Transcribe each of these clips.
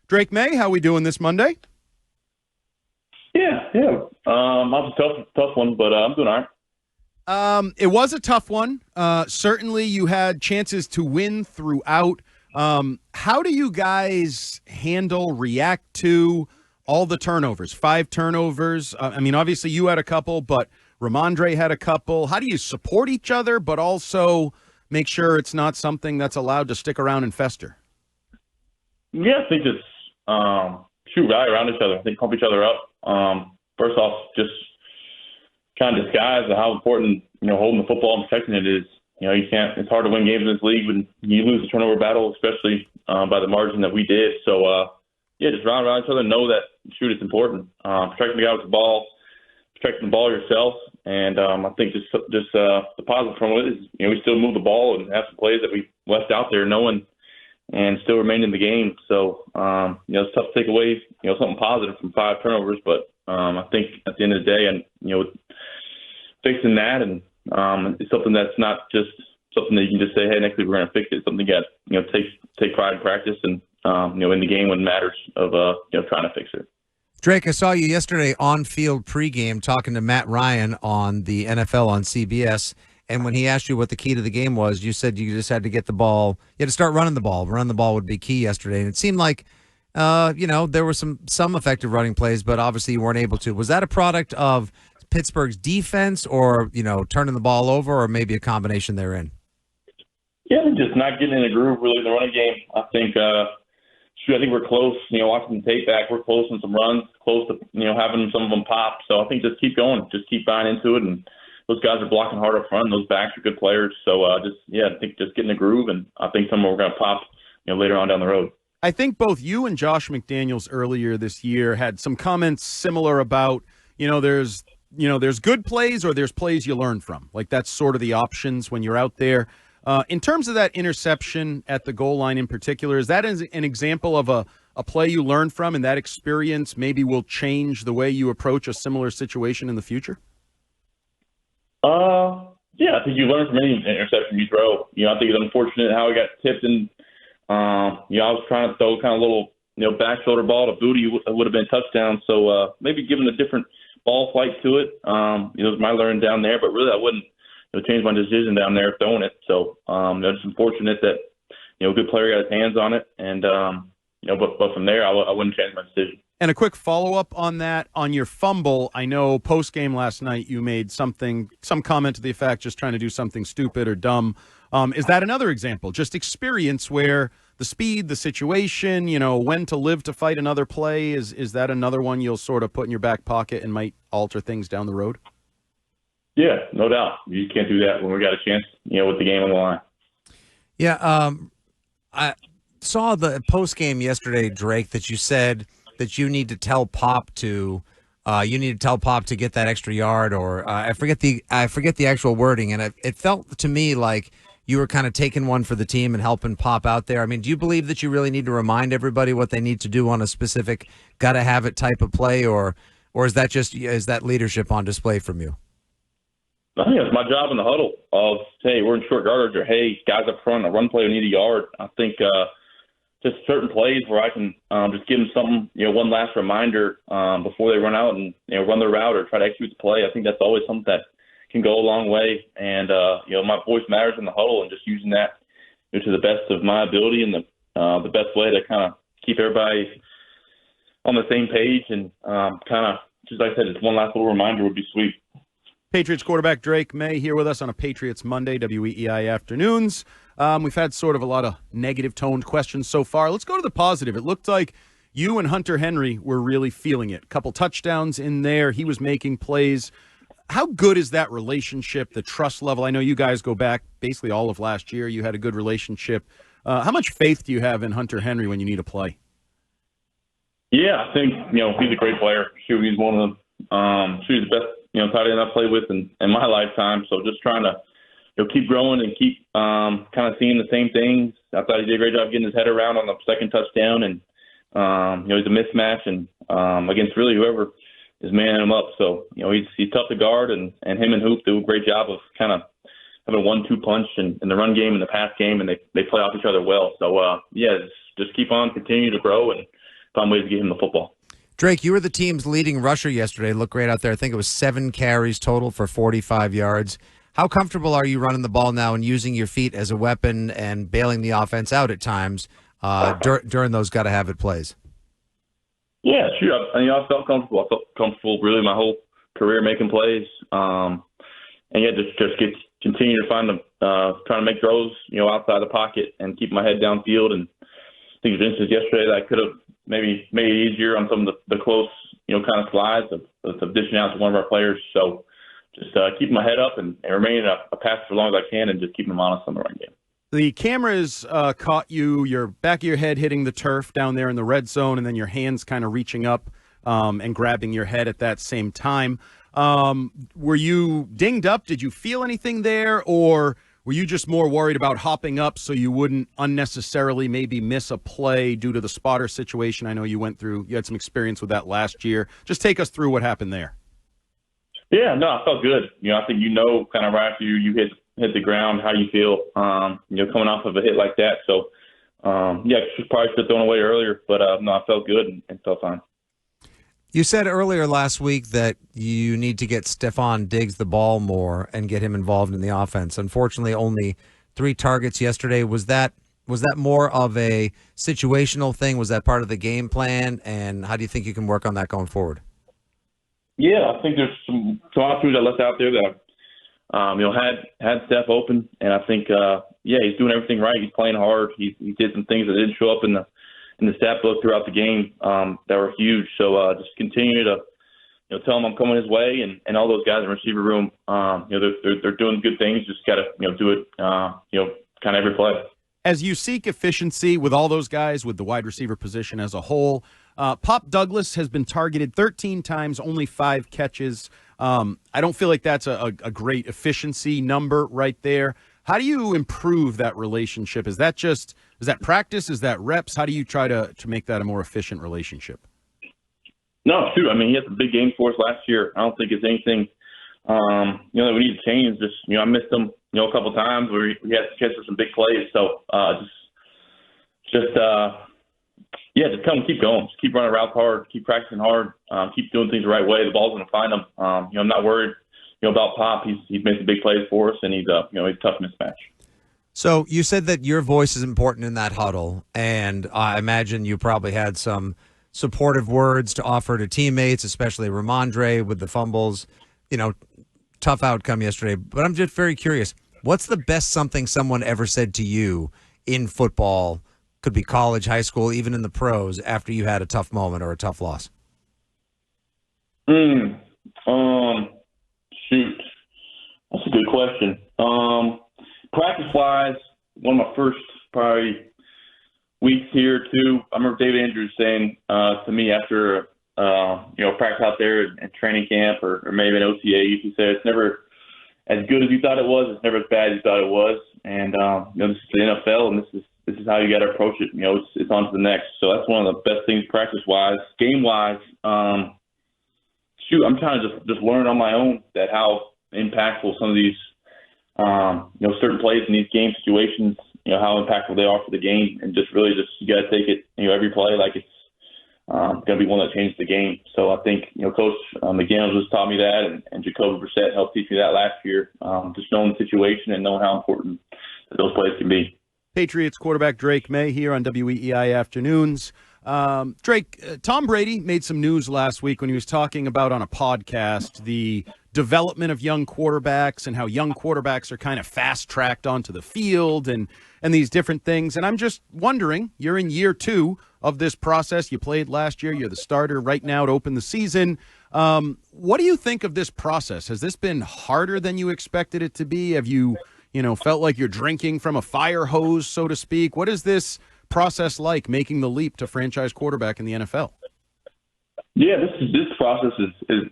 Drake Maye, how we doing this Monday? Yeah. That was a tough one, but I'm doing all right. It was a tough one. Certainly you had chances to win throughout. How do you guys react to all the turnovers? 5 turnovers. Obviously you had a couple, but Ramondre had a couple. How do you support each other, but also make sure it's not something that's allowed to stick around and fester? Yeah, I think just shoot right around each other. I think pump each other up. First off, just kind of disguise how important, holding the football and protecting it is. It's hard to win games in this league when you lose the turnover battle, especially by the margin that we did. So, just round around each other, know that shoot is important. Protecting the guy with the ball, protecting the ball yourself. And I think just the positive from it is, we still move the ball and have some plays that we left out there knowing and still remain in the game. So, it's tough to take away, something positive from 5 turnovers. But I think at the end of the day, and, fixing that and it's something that's not just something that you can just say, hey, next week we're going to fix it. Something that, take pride in practice and, in the game when it matters of, trying to fix it. Drake, I saw you yesterday on field pregame talking to Matt Ryan on the NFL on CBS. And when he asked you what the key to the game was, you said you just had to get the ball. You had to start running the ball. Running the ball would be key yesterday. And it seemed like, there were some effective running plays, but obviously you weren't able to. Was that a product of Pittsburgh's defense or, turning the ball over or maybe a combination therein? Yeah, just not getting in a groove really in the running game. I think we're close, watching the tape back, we're close in some runs, close to, having some of them pop. So I think just keep going, just keep buying into it. And those guys are blocking hard up front. Those backs are good players. So I think just get in a groove, and I think some of them are going to pop, later on down the road. I think both you and Josh McDaniels earlier this year had some comments similar about, there's good plays or there's plays you learn from. Like that's sort of the options when you're out there. In terms of that interception at the goal line in particular, is that an example of a play you learn from, and that experience maybe will change the way you approach a similar situation in the future? I think you learn from any interception you throw. I think it's unfortunate how it got tipped, and I was trying to throw kind of a little, back shoulder ball to Booty. It would have been a touchdown. So maybe giving a different ball flight to it. It was my learning down there, but really I wouldn't change my decision down there throwing it. So it's unfortunate that a good player got his hands on it, and but from there I wouldn't change my decision. And a quick follow-up on that, on your fumble, I know post-game last night you made some comment to the effect just trying to do something stupid or dumb. Is that another example? Just experience where the speed, the situation, when to live to fight another play, is that another one you'll sort of put in your back pocket and might alter things down the road? Yeah, no doubt. You can't do that when we got a chance, with the game on the line. Yeah, I saw the post-game yesterday, Drake, that you said that you need to tell Pop to get that extra yard, or I forget the actual wording, and it felt to me like you were kind of taking one for the team and helping Pop out there. I mean, do you believe that you really need to remind everybody what they need to do on a specific gotta have it type of play, or is that leadership on display from you? I think it's my job in the huddle of, hey, we're in short yardage, or hey, guys up front, a run play, we need a yard. I think just certain plays where I can just give them something, one last reminder before they run out and run their route or try to execute the play. I think that's always something that can go a long way. And my voice matters in the huddle, and just using that to the best of my ability and the best way to kind of keep everybody on the same page. And kind of, just like I said, just one last little reminder would be sweet. Patriots quarterback Drake Maye here with us on a Patriots Monday, WEEI Afternoons. We've had sort of a lot of negative-toned questions so far. Let's go to the positive. It looked like you and Hunter Henry were really feeling it. A couple touchdowns in there. He was making plays. How good is that relationship, the trust level? I know you guys go back basically all of last year. You had a good relationship. How much faith do you have in Hunter Henry when you need a play? Yeah, I think, he's a great player. Sure, he's one of them. He's the best, tight end I've played with in my lifetime. So just trying to, keep growing and keep kind of seeing the same things. I thought he did a great job getting his head around on the second touchdown, and he's a mismatch and against really whoever is manning him up. So he's tough to guard, and him and Hoop do a great job of kind of having a 1-2 punch in the run game and the pass game, and they play off each other well. So just keep on, continue to grow, and find ways to get him the football. Drake, you were the team's leading rusher yesterday. Looked great out there. I think it was 7 carries total for 45 yards. How comfortable are you running the ball now and using your feet as a weapon and bailing the offense out at times during those gotta-have-it plays? Yeah, sure. I felt comfortable. I felt comfortable really my whole career making plays. And yeah, just continue to find them, trying to make throws, outside the pocket and keep my head downfield. And I think there's instances yesterday that I could have maybe made it easier on some of the close, kind of slides of dishing out to one of our players. So just keeping my head up and remaining a passer for as long as I can and just keeping them honest on the run game. The cameras caught you, your back of your head hitting the turf down there in the red zone, and then your hands kind of reaching up and grabbing your head at that same time. Were you dinged up? Did you feel anything there, or were you just more worried about hopping up so you wouldn't unnecessarily maybe miss a play due to the spotter situation? I know you had some experience with that last year. Just take us through what happened there. Yeah, no, I felt good. I think kind of right after you hit the ground how you feel, coming off of a hit like that. So, yeah, probably should have thrown away earlier, but no, I felt good and felt fine. You said earlier last week that you need to get Stephon Diggs the ball more and get him involved in the offense. Unfortunately, only 3 targets yesterday. Was that more of a situational thing? Was that part of the game plan? And how do you think you can work on that going forward? Yeah, I think there's some opportunities I left out there that had Steph open, and I think he's doing everything right. He's playing hard. He did some things that didn't show up in the stat book throughout the game that were huge. So just continue to tell him I'm coming his way, and all those guys in the receiver room, they're doing good things. Just got to do it kind of every play. As you seek efficiency with all those guys, with the wide receiver position as a whole, Pop Douglas has been targeted 13 times, only 5 catches. I don't feel like that's a great efficiency number right there. How do you improve that relationship? Is that practice? Is that reps? How do you try to make that a more efficient relationship? No, shoot. I mean, he had a big game for us last year. I don't think it's anything, that we need to change. Just, I missed him, a couple times where we had to catch for some big plays. So just come keep going. Just keep running routes hard, keep practicing hard, keep doing things the right way. The ball's going to find him. I'm not worried, about Pop. He's made some big plays for us, and he's a tough mismatch. So you said that your voice is important in that huddle, and I imagine you probably had some supportive words to offer to teammates, especially Ramondre with the fumbles. Tough outcome yesterday. But I'm just very curious, what's the best something someone ever said to you in football? Could be college, high school, even in the pros, after you had a tough moment or a tough loss? Shoot. That's a good question. Practice-wise, one of my first probably weeks here, too, I remember David Andrews saying to me after, practice out there in training camp or maybe an OTA, he said, it's never as good as you thought it was. It's never as bad as you thought it was. And, this is the NFL, and this is how you got to approach it. It's on to the next. So that's one of the best things practice-wise. Game-wise, I'm trying to just learn on my own that how impactful some of these, certain plays in these game situations, how impactful they are for the game, and just really you got to take it, every play like it's going to be one that changes the game. So I think, Coach McDaniels just taught me that, and Jacoby Brissett helped teach me that last year, just knowing the situation and knowing how important those plays can be. Patriots quarterback Drake Maye here on WEEI Afternoons. Drake, Tom Brady made some news last week when he was talking about on a podcast the development of young quarterbacks and how young quarterbacks are kind of fast-tracked onto the field and these different things. And I'm just wondering, you're in year 2 of this process. You played last year. You're the starter right now to open the season. What do you think of this process? Has this been harder than you expected it to be? Have you felt like you're drinking from a fire hose, so to speak? What is this process like, making the leap to franchise quarterback in the NFL? Yeah, this process is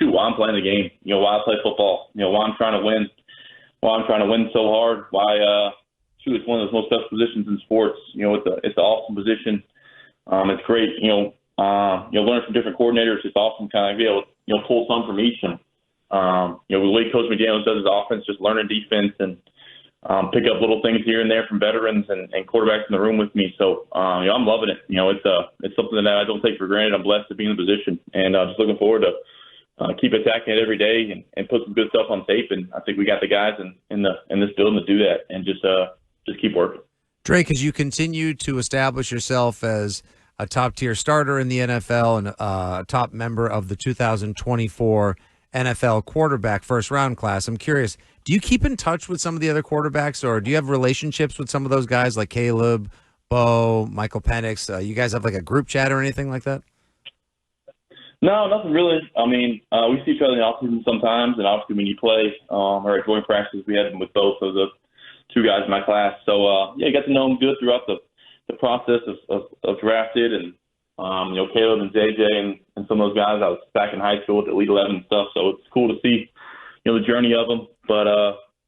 why I'm playing the game. Why I play football. Why I'm trying to win. Why I'm trying to win so hard. Why it's one of those most tough positions in sports. It's an awesome position. It's great. Learn from different coordinators. It's awesome, kind of be able to pull some from each. And the way Coach McDaniels does his offense, just learning defense and pick up little things here and there from veterans and quarterbacks in the room with me. So, I'm loving it. It's something that I don't take for granted. I'm blessed to be in the position, and just looking forward to keep attacking it every day and put some good stuff on tape. And I think we got the guys in this building to do that, and just keep working. Drake, as you continue to establish yourself as a top-tier starter in the NFL and a top member of the 2024 NFL quarterback first-round class, I'm curious, do you keep in touch with some of the other quarterbacks, or do you have relationships with some of those guys like Caleb, Bo, Michael Penix? You guys have like a group chat or anything like that? No, nothing really. I mean, we see each other in the offseason sometimes, and obviously when you play or at joint practices, we had them with both of the two guys in my class. So, I got to know them good throughout the process of drafted, and Caleb and JJ and some of those guys I was back in high school with Elite 11 and stuff. So it's cool to see the journey of them. But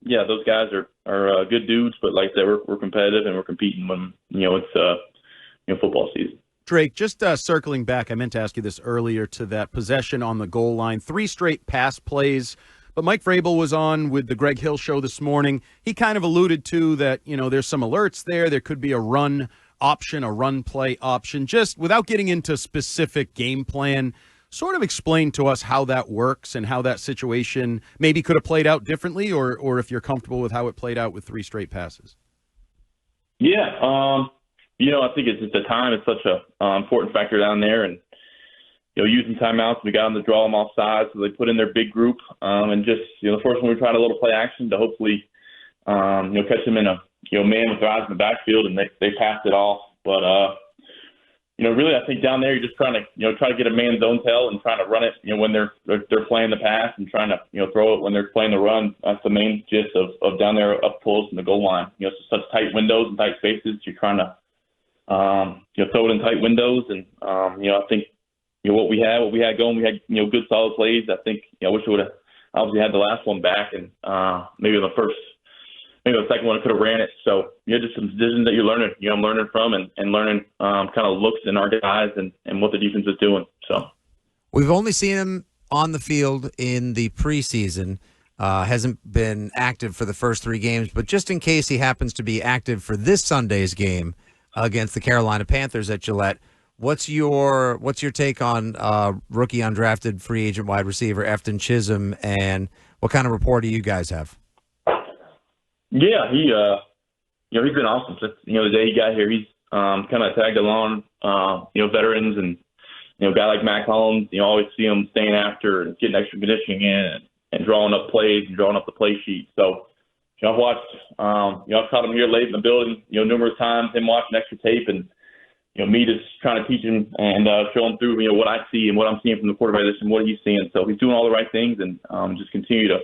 those guys are good dudes. But like I said, we're competitive and we're competing when it's football season. Drake, just circling back, I meant to ask you this earlier, to that possession on the goal line, 3 straight pass plays. But Mike Vrabel was on with the Greg Hill show this morning. He kind of alluded to that, there's some alerts there. There could be a run option, a run play option. Just without getting into specific game plan, sort of explain to us how that works and how that situation maybe could have played out differently, or if you're comfortable with how it played out with 3 straight passes. Yeah, I think it's just the time is such a important factor down there, and using timeouts, we got them to draw them off sides, so they put in their big group, and just the first one we tried a little play action to hopefully catch them in a man with their eyes in the backfield, and they passed it off. But really, I think down there you're just trying to try to get a man zone tell and trying to run it when they're playing the pass, and trying to throw it when they're playing the run. That's the main gist of down there up close in the goal line. Such tight windows and tight spaces. You're trying to throw it in tight windows, and I think what we had going, we had good solid plays. I think I wish we would have obviously had the last one back, and maybe the second one I could have ran it. So just some decisions that you're learning. I'm learning from and learning kind of looks in our guys and what the defense is doing. So we've only seen him on the field in the preseason. Hasn't been active for the first 3 games, but just in case he happens to be active for this Sunday's game against the Carolina Panthers at Gillette, what's your take on rookie undrafted free agent wide receiver Efton Chisholm, and what kind of rapport do you guys have? Yeah, he's been awesome since the day he got here. He's kind of tagged along, veterans, and a guy like Mac Holmes. Always see him staying after and getting extra conditioning in and drawing up plays and drawing up the play sheet. So I've watched, I've caught him here late in the building, numerous times, him watching extra tape, and me just trying to teach him and show him through what I see and what I'm seeing from the quarterback position, what he's seeing. So he's doing all the right things, and just continue to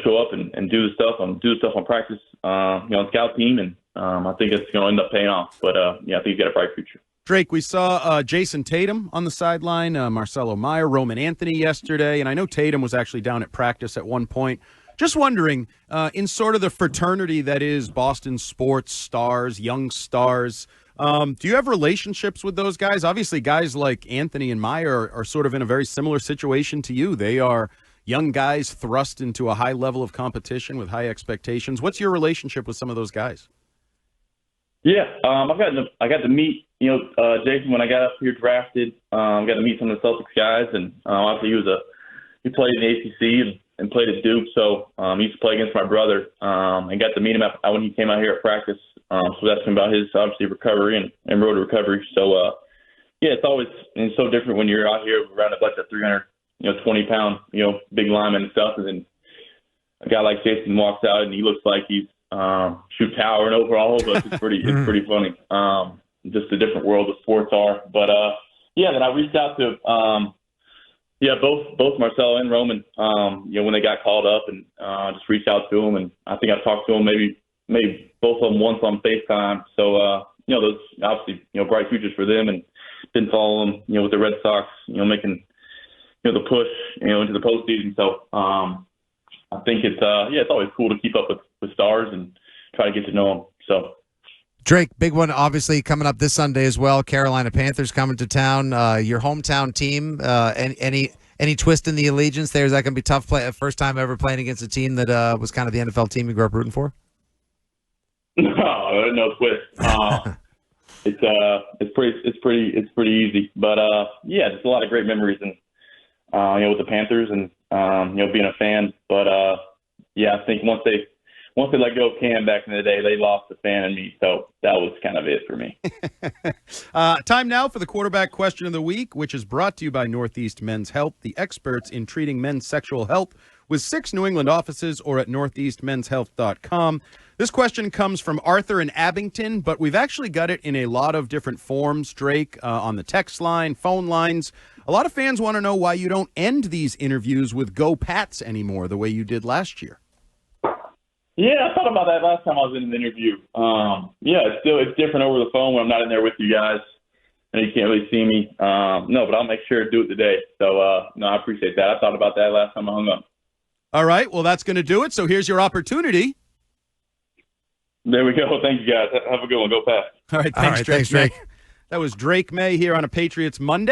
show up and do the stuff on practice, on scout team, and I think it's going to end up paying off. But I think he's got a bright future. Drake, we saw Jason Tatum on the sideline, Marcelo Maye, Roman Anthony yesterday, and I know Tatum was actually down at practice at one point. Just wondering, in sort of the fraternity that is Boston sports stars, young stars, do you have relationships with those guys? Obviously, guys like Anthony and Maye are sort of in a very similar situation to you. They are young guys thrust into a high level of competition with high expectations. What's your relationship with some of those guys? Yeah, I got to meet Jason when I got up here drafted. Got to meet some of the Celtics guys, and obviously he played in the ACC and played at Duke, so he used to play against my brother, and got to meet him when he came out here at practice. So that's about his obviously recovery and road to recovery. So it's so different when you're out here around a bunch of 320-pound, big linemen and stuff, and then a guy like Jason walks out and he looks like he's towering over all of us. It's pretty funny. Just a different world of sports are. But then I reached out to both Marcelo and Roman, when they got called up, and just reached out to them, and I think I talked to them maybe both of them once on FaceTime. So those obviously bright futures for them, and been following them with the Red Sox, making the push into the postseason. So I think it's always cool to keep up with stars and try to get to know them. So Drake, big one obviously coming up this Sunday as well. Carolina Panthers coming to town. Your hometown team. Any twist in the allegiance there? Is that going to be tough? First time ever playing against a team that was kind of the NFL team you grew up rooting for? No twist. It's pretty easy. But yeah, there's a lot of great memories, and with the Panthers, and being a fan. But yeah, I think once they let go of Cam back in the day, they lost the fan in me. So that was kind of it for me. Time now for the quarterback question of the week, which is brought to you by Northeast Men's Health, the experts in treating men's sexual health, with 6 New England offices or at northeastmenshealth.com. This question comes from Arthur in Abington, but we've actually got it in a lot of different forms, Drake, on the text line, phone lines. A lot of fans want to know why you don't end these interviews with "Go Pats" anymore the way you did last year. Yeah, I thought about that last time I was in an interview. It's different over the phone when I'm not in there with you guys, and you can't really see me. No, but I'll make sure to do it today. So, no, I appreciate that. I thought about that last time I hung up. All right, well, that's going to do it. So here's your opportunity. There we go. Thank you, guys. Have a good one. Go Pats. All right, thanks, Drake. That was Drake Maye here on a Patriots Monday.